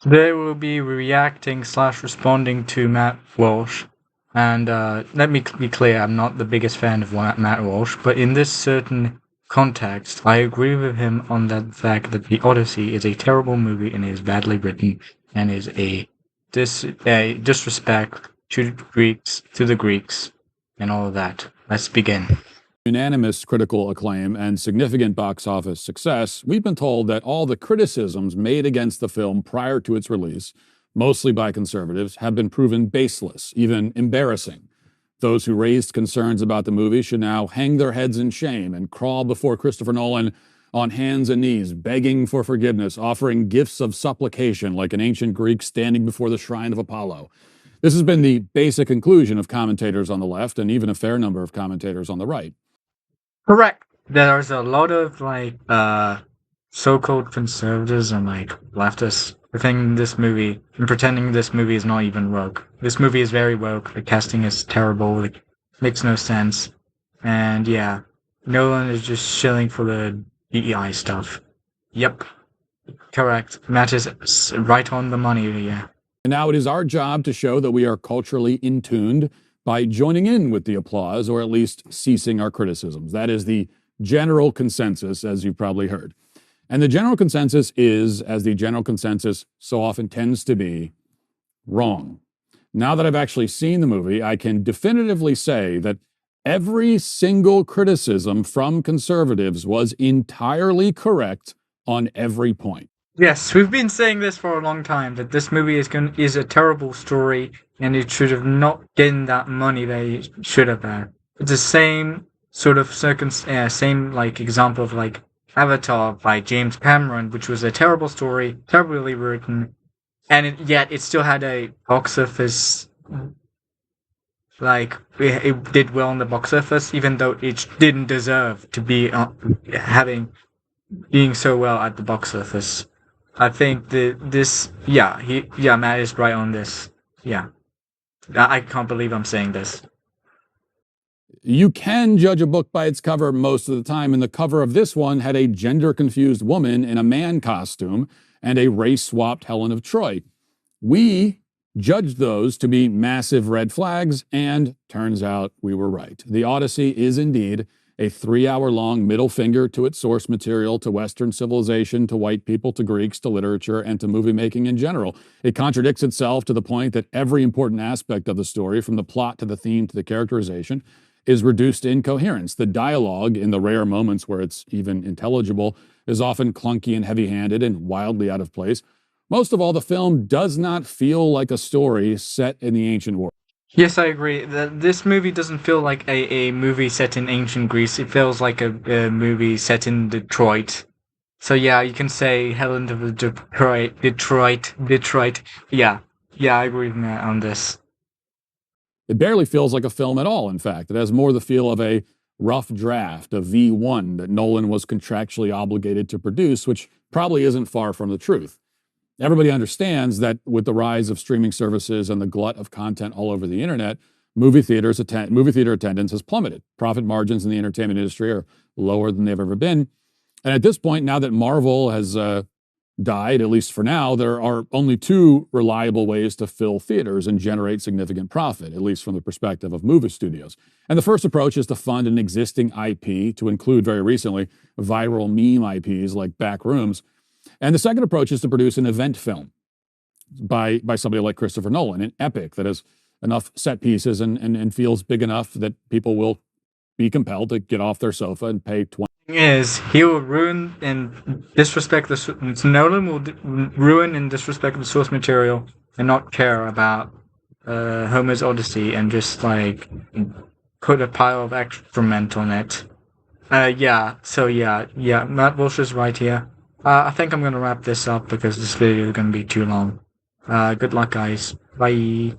They will be reacting slash responding to Matt Walsh. And let me be clear, I'm not the biggest fan of Matt Walsh, but in this certain context, I agree with him on that fact that The Odyssey is a terrible movie and is badly written and is a disrespect to the Greeks, and all of that. Let's begin. Unanimous critical acclaim and significant box office success, we've been told that all the criticisms made against the film prior to its release, mostly by conservatives, have been proven baseless, even embarrassing. Those who raised concerns about the movie should now hang their heads in shame and crawl before Christopher Nolan on hands and knees, begging for forgiveness, offering gifts of supplication like an ancient Greek standing before the shrine of Apollo. This has been the basic conclusion of commentators on the left and even a fair number of commentators on the right. Correct. There's a lot of so-called conservatives and leftists within this movie and pretending this movie is not even woke. This movie is very woke. The casting is terrible. It makes no sense. And yeah, Nolan is just shilling for the DEI stuff. Yep. Correct. Matt is right on the money here. And now it is our job to show that we are culturally in tuned by joining in with the applause or at least ceasing our criticisms. That is the general consensus, as you've probably heard. And the general consensus is, as the general consensus so often tends to be, wrong. Now that I've actually seen the movie, I can definitively say that every single criticism from conservatives was entirely correct on every point. Yes, we've been saying this for a long time, that this movie is a terrible story and it should have not gotten that money they should have had. It's the same sort of same example of Avatar by James Cameron, which was a terrible story, terribly written, and yet it still had a box office. It did well in the box office, even though it didn't deserve to be being so well at the box office. I think Matt is right on this. Yeah. I can't believe I'm saying this. You can judge a book by its cover most of the time, and the cover of this one had a gender-confused woman in a man costume and a race-swapped Helen of Troy. We judged those to be massive red flags, and turns out we were right. The Odyssey is indeed a 3-hour-long middle finger to its source material, to Western civilization, to white people, to Greeks, to literature, and to movie making in general. It contradicts itself to the point that every important aspect of the story, from the plot to the theme to the characterization, is reduced to incoherence. The dialogue, in the rare moments where it's even intelligible, is often clunky and heavy-handed and wildly out of place. Most of all, the film does not feel like a story set in the ancient world. Yes, I agree. This movie doesn't feel like a movie set in ancient Greece. It feels like a movie set in Detroit. So yeah, you can say Helen of Detroit. Yeah, I agree with Matt on this. It barely feels like a film at all, in fact. It has more the feel of a rough draft, a V1 that Nolan was contractually obligated to produce, which probably isn't far from the truth. Everybody understands that with the rise of streaming services and the glut of content all over the internet, movie theater attendance has plummeted. Profit margins in the entertainment industry are lower than they've ever been. And at this point, now that Marvel has died, at least for now, there are only two reliable ways to fill theaters and generate significant profit, at least from the perspective of movie studios. And the first approach is to fund an existing IP, to include very recently viral meme IPs like Backrooms. And the second approach is to produce an event film by somebody like Christopher Nolan, an epic that has enough set pieces and feels big enough that people will be compelled to get off their sofa and pay $20. He will ruin and disrespect Nolan will ruin and disrespect the source material and not care about Homer's Odyssey and just put a pile of excrement on it. Matt Walsh is right here. I think I'm going to wrap this up because this video is going to be too long. Good luck, guys. Bye.